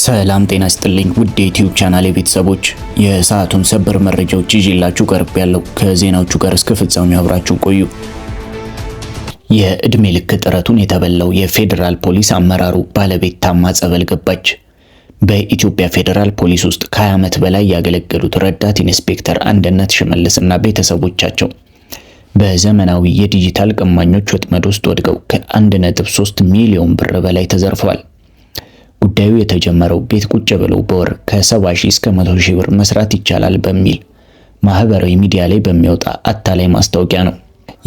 ሰላም ጤና ይስጥልኝ ውድ የዩቲዩብ ቻናል ቤተሰቦች፣ የሰዓቱን ሰበር መረጃዎች ይዤላችሁ ቀርብ ያለው ከዜናዎቹ ጋር እስከ ፍጻሜው አብራችሁ ቆዩ። የእድሜ ልክ ጥረቱን የተበላው የፌዴራል ፖሊስ አመራሩ ባለቤት ታማ ጸበል ገባች። በኢትዮጵያ ፌዴራል ፖሊስ ውስጥ ከ20 ዓመት በላይ ያገለገሉት ረዳት ኢንስፔክተር አንድነት ሽመልስና ቤተሰቦቻቸው በዘመናዊ የዲጂታል ቀማኞች ወጥመድ ውስጥ ወድቀው ከ1.3 ሚሊዮን ብር በላይ ተዘርፈዋል። ጉዳዩ የተጀመረው ቤት ቁጭ ብለው በወር ከ70 ሺህ እስከ 100 ሺህ ብር መስራት ይቻላል በሚል ማህበራዊ ሚዲያ ላይ በሚወጣ አታላይ ማስታወቂያ ነው።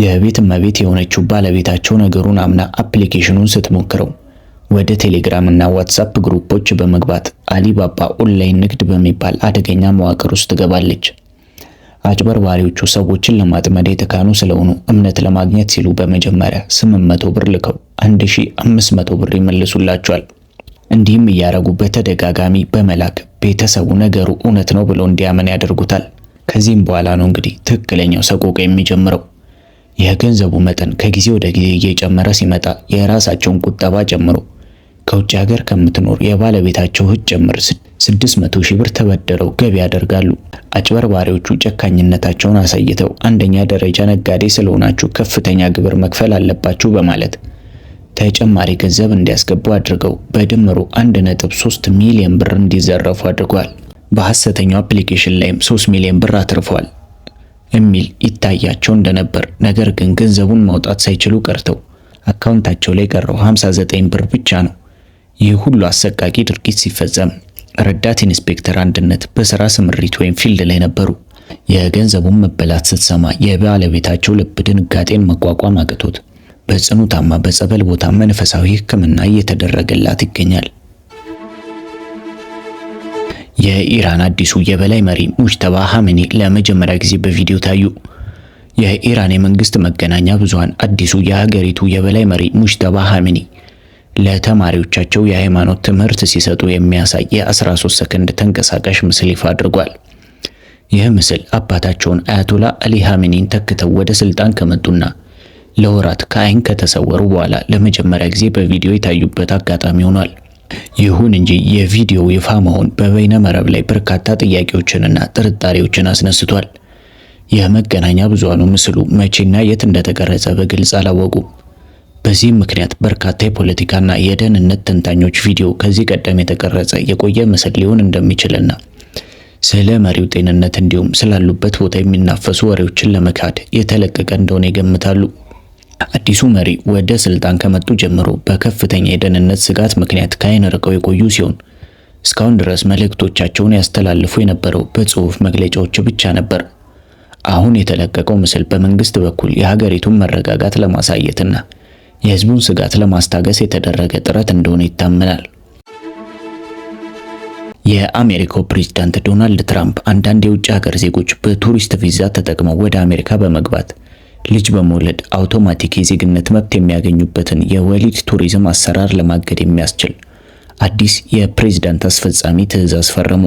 የቤት እመቤት የሆነችው ባለቤታቸው ነገሩን አምና አፕሊኬሽኑን ስትሞክረው ወደ ቴሌግራም እና ዋትስአፕ ግሩፖች በመግባት አሊባባ ኦንላይን ንግድ በሚባል አደገኛ መዋቅር ውስጥ ትገባለች። አጭበርባሪዎቹ ሰዎችን ለማጥመድ የተካኑ ስለሆኑ እምነት ለማግኘት ሲሉ በመጀመሪያ 800 ብር ልከው 1500 ብር ይመልሱላቸዋል። እንዲህም እያረጉ በተደጋጋሚ በመላክ ቤተሰቡ ነገሩ እውነት ነው ብሎ እንዲያመን ያደርጉታል። ከዚህም በኋላ ነው እንግዲህ ትክክለኛው ሰቆቃ የሚጀምረው። የገንዘቡ መጠን ከጊዜ ወደ ጊዜ እየጨመረ ሲመጣ የራሳቸውን ቁጠባ ጨምሮ ከውጭ ሀገር ከምትኖር የባለቤታቸው እህት ጭምር 600 ሺህ ብር ተበደረው ገቢ ያደርጋሉ። አጭበርባሪዎቹ ጨካኝነታቸውን አሳይተው አንደኛ ደረጃ ነጋዴ ስለሆናችሁ ከፍተኛ ግብር መክፈል አለባችሁ በማለት ተጨማሪ ገንዘብ እንዲያስገቡ አድርገው በድምሩ 1.3 ሚሊዮን ብር እንዲዘረፉ አድርጓል። በሐሰተኛው አፕሊኬሽን ላይም 3 ሚሊዮን ብር አትርፈዋል የሚል ይታያቸው እንደነበር፣ ነገር ግን ገንዘቡን ማውጣት ሳይችሉ ቀርተው አካውንታቸው ላይ ቀረው 59 ብር ብቻ ነው። ይህ ሁሉ አሰቃቂ ድርጊት ሲፈጸም ረዳት ኢንስፔክተር አንድነት በስራ ስምሪት ወይም ፊልድ ላይ ነበሩ። የገንዘቡን መበላት ስትሰማ የባለቤታቸው ልብ ድንጋጤን መቋቋም አቅቶት በጽኑ ታማ በጸበል ቦታ መንፈሳዊ ሕክምና እየተደረገላት ይገኛል። የኢራን አዲሱ የበላይ መሪ ሙጅተባ ኻሜኒ ለመጀመሪያ ጊዜ በቪዲዮ ታዩ። የኢራን የመንግስት መገናኛ ብዙሃን አዲሱ የሀገሪቱ የበላይ መሪ ሙጅተባ ኻሜኒ ለተማሪዎቻቸው የሃይማኖት ትምህርት ሲሰጡ የሚያሳይ የ13 ሰከንድ ተንቀሳቃሽ ምስል ይፋ አድርጓል። ይህ ምስል አባታቸውን አያቶላ አሊ ኻሜኒን ተክተው ወደ ስልጣን ከመጡና ለወራት ከአይን ከተሰወሩ በኋላ ለመጀመሪያ ጊዜ በቪዲዮ የታዩበት አጋጣሚ ሆኗል። ይሁን እንጂ የቪዲዮው ይፋ መሆን በበይነ መረብ ላይ በርካታ ጥያቄዎችንና ጥርጣሬዎችን አስነስቷል። የመገናኛ ብዙሃኑ ምስሉ መቼና የት እንደተቀረጸ በግልጽ አላወቁም። በዚህም ምክንያት በርካታ የፖለቲካና የደህንነት ተንታኞች ቪዲዮ ከዚህ ቀደም የተቀረጸ የቆየ ምስል ሊሆን እንደሚችልና ስለ መሪው ጤንነት እንዲሁም ስላሉበት ቦታ የሚናፈሱ ወሬዎችን ለመካድ የተለቀቀ እንደሆነ ይገምታሉ። አዲሱ መሪ ወደ ስልጣን ከመጡ ጀምሮ በከፍተኛ የደህንነት ስጋት ምክንያት ከአይን ርቀው የቆዩ ሲሆን እስካሁን ድረስ መልእክቶቻቸውን ያስተላልፉ የነበረው በጽሁፍ መግለጫዎች ብቻ ነበር። አሁን የተለቀቀው ምስል በመንግስት በኩል የሀገሪቱን መረጋጋት ለማሳየትና የህዝቡን ስጋት ለማስታገስ የተደረገ ጥረት እንደሆነ ይታመናል። የአሜሪካው ፕሬዝዳንት ዶናልድ ትራምፕ አንዳንድ የውጭ ሀገር ዜጎች በቱሪስት ቪዛ ተጠቅመው ወደ አሜሪካ በመግባት ልጅ በመውለድ አውቶማቲክ የዜግነት መብት የሚያገኙበትን የወሊድ ቱሪዝም አሰራር ለማገድ የሚያስችል አዲስ የፕሬዝዳንት አስፈጻሚ ትዕዛዝ ፈረሙ።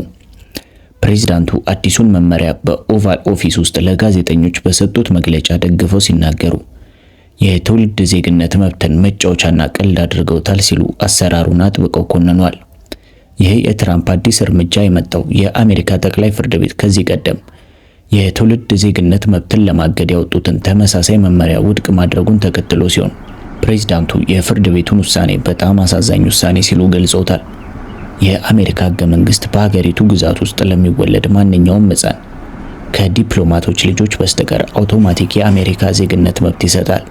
ፕሬዝዳንቱ አዲሱን መመሪያ በኦቫል ኦፊስ ውስጥ ለጋዜጠኞች በሰጡት መግለጫ ደግፈው ሲናገሩ የትውልድ ዜግነት መብትን መጫወቻና ቀልድ አድርገውታል ሲሉ አሰራሩን አጥብቀው ኮንነዋል። ይህ የትራምፕ አዲስ እርምጃ የመጣው የአሜሪካ ጠቅላይ ፍርድ ቤት ከዚህ ቀደም የትውልድ ዜግነት መብትን ለማገድ ያወጡትን ተመሳሳይ መመሪያ ውድቅ ማድረጉን ተከትሎ ሲሆን ፕሬዝዳንቱ የፍርድ ቤቱን ውሳኔ በጣም አሳዛኝ ውሳኔ ሲሉ ገልጸውታል። የአሜሪካ ሕገ መንግስት በሀገሪቱ ግዛት ውስጥ ለሚወለድ ማንኛውም ሕፃን ከዲፕሎማቶች ልጆች በስተቀር አውቶማቲክ የአሜሪካ ዜግነት መብት ይሰጣል።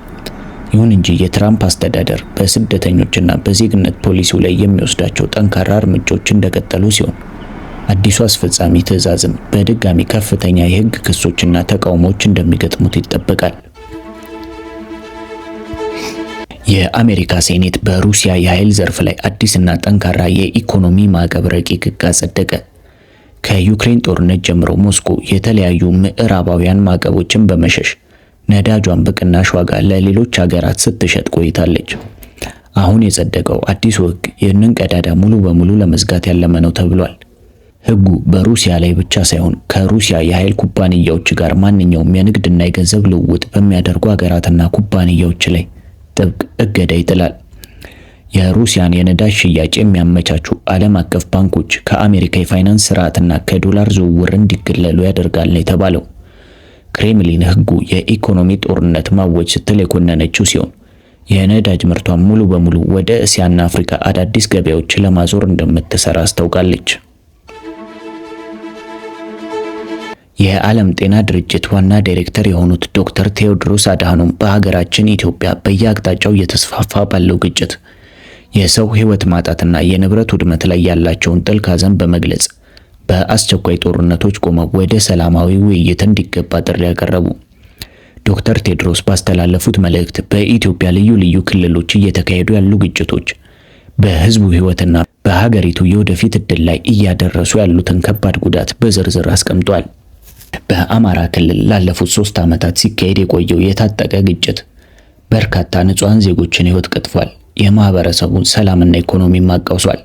ይሁን እንጂ የትራምፕ አስተዳደር በስደተኞችና በዜግነት ፖሊሲው ላይ የሚወስዳቸው ጠንካራ እርምጃዎች እንደቀጠሉ ሲሆን አዲሱ አስፈጻሚ ትዕዛዝም በድጋሚ ከፍተኛ የህግ ክሶችና ተቃውሞዎች እንደሚገጥሙት ይጠበቃል። የአሜሪካ ሴኔት በሩሲያ የኃይል ዘርፍ ላይ አዲስና ጠንካራ የኢኮኖሚ ማዕቀብ ረቂቅ ሕግ አጸደቀ። ከዩክሬን ጦርነት ጀምሮ ሞስኮ የተለያዩ ምዕራባውያን ማዕቀቦችን በመሸሽ ነዳጇን በቅናሽ ዋጋ ለሌሎች ሀገራት ስትሸጥ ቆይታለች። አሁን የጸደቀው አዲሱ ሕግ ይህንን ቀዳዳ ሙሉ በሙሉ ለመዝጋት ያለመ ነው ተብሏል። ሕጉ በሩሲያ ላይ ብቻ ሳይሆን ከሩሲያ የኃይል ኩባንያዎች ጋር ማንኛውም የንግድና የገንዘብ ልውውጥ በሚያደርጉ ሀገራትና ኩባንያዎች ላይ ጥብቅ እገዳ ይጥላል። የሩሲያን የነዳጅ ሽያጭ የሚያመቻቹ ዓለም አቀፍ ባንኮች ከአሜሪካ የፋይናንስ ስርዓትና ከዶላር ዝውውር እንዲገለሉ ያደርጋል ነው የተባለው። ክሬምሊን ህጉ የኢኮኖሚ ጦርነት ማወጅ ስትል የኮነነችው ሲሆን የነዳጅ ምርቷን ሙሉ በሙሉ ወደ እስያና አፍሪካ አዳዲስ ገበያዎች ለማዞር እንደምትሰራ አስታውቃለች። የዓለም ጤና ድርጅት ዋና ዳይሬክተር የሆኑት ዶክተር ቴዎድሮስ አድሃኖም በሀገራችን ኢትዮጵያ በየአቅጣጫው እየተስፋፋ ባለው ግጭት የሰው ህይወት ማጣትና የንብረት ውድመት ላይ ያላቸውን ጥልቅ ሐዘን በመግለጽ በአስቸኳይ ጦርነቶች ቆመው ወደ ሰላማዊ ውይይት እንዲገባ ጥሪ ያቀረቡ። ዶክተር ቴዎድሮስ ባስተላለፉት መልእክት በኢትዮጵያ ልዩ ልዩ ክልሎች እየተካሄዱ ያሉ ግጭቶች በህዝቡ ህይወትና በሀገሪቱ የወደፊት ዕድል ላይ እያደረሱ ያሉትን ከባድ ጉዳት በዝርዝር አስቀምጧል። በአማራ ክልል ላለፉት 3 ዓመታት ሲካሄድ የቆየው የታጠቀ ግጭት በርካታ ንጹሃን ዜጎችን ህይወት ቀጥፏል። የማህበረሰቡን ሰላምና ኢኮኖሚ አቃውሷል።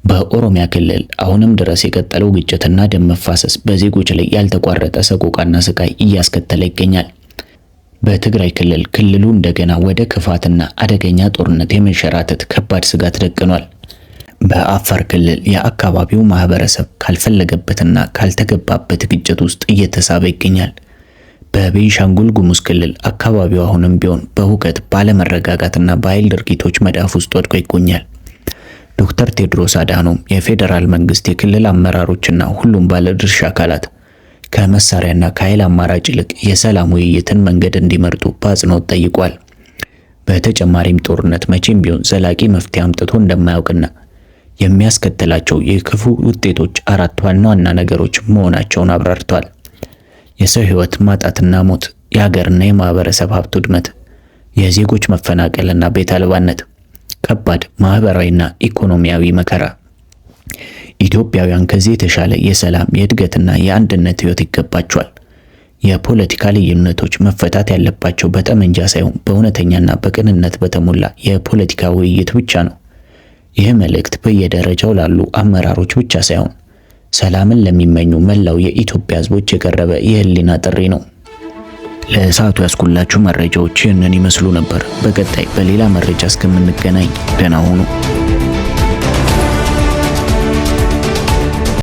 በኦሮሚያ ክልል አሁንም ድረስ የቀጠለው ግጭትና ደም መፋሰስ በዜጎች ላይ ያልተቋረጠ ሰቆቃና ስቃይ እያስከተለ ይገኛል። በትግራይ ክልሉ እንደገና ወደ ክፋትና አደገኛ ጦርነት የመንሸራተት ከባድ ስጋት ደቅኗል። በአፋር ክልል የአካባቢው ማህበረሰብ ካልፈለገበትና ካልተገባበት ግጭት ውስጥ እየተሳበ ይገኛል። በቤንሻንጉል ጉሙዝ ክልል አካባቢው አሁንም ቢሆን በሁከት ባለመረጋጋትና በኃይል ድርጊቶች መዳፍ ውስጥ ወድቆ ይገኛል። ዶክተር ቴዎድሮስ አድሃኖም የፌዴራል መንግስት፣ የክልል አመራሮችና ሁሉም ባለድርሻ አካላት ከመሳሪያና ከኃይል አማራጭ ይልቅ የሰላም ውይይትን መንገድ እንዲመርጡ በአጽንኦት ጠይቋል። በተጨማሪም ጦርነት መቼም ቢሆን ዘላቂ መፍትሄ አምጥቶ እንደማያውቅና የሚያስከትላቸው የክፉ ውጤቶች 4 ዋና ዋና ነገሮች መሆናቸውን አብራርቷል። የሰው ህይወት ማጣትና ሞት፣ የሀገርና የማህበረሰብ ሀብት ውድመት፣ የዜጎች መፈናቀልና ቤት አልባነት፣ ከባድ ማህበራዊና ኢኮኖሚያዊ መከራ። ኢትዮጵያውያን ከዚህ የተሻለ የሰላም የእድገትና የአንድነት ህይወት ይገባቸዋል። የፖለቲካ ልዩነቶች መፈታት ያለባቸው በጠመንጃ ሳይሆን በእውነተኛና በቅንነት በተሞላ የፖለቲካ ውይይት ብቻ ነው። ይህ መልእክት በየደረጃው ላሉ አመራሮች ብቻ ሳይሆን ሰላምን ለሚመኙ መላው የኢትዮጵያ ህዝቦች የቀረበ የህሊና ጥሪ ነው። ለሰዓቱ ያስኩላችሁ መረጃዎች ይህንን ይመስሉ ነበር። በቀጣይ በሌላ መረጃ እስከምንገናኝ ደህና ሁኑ።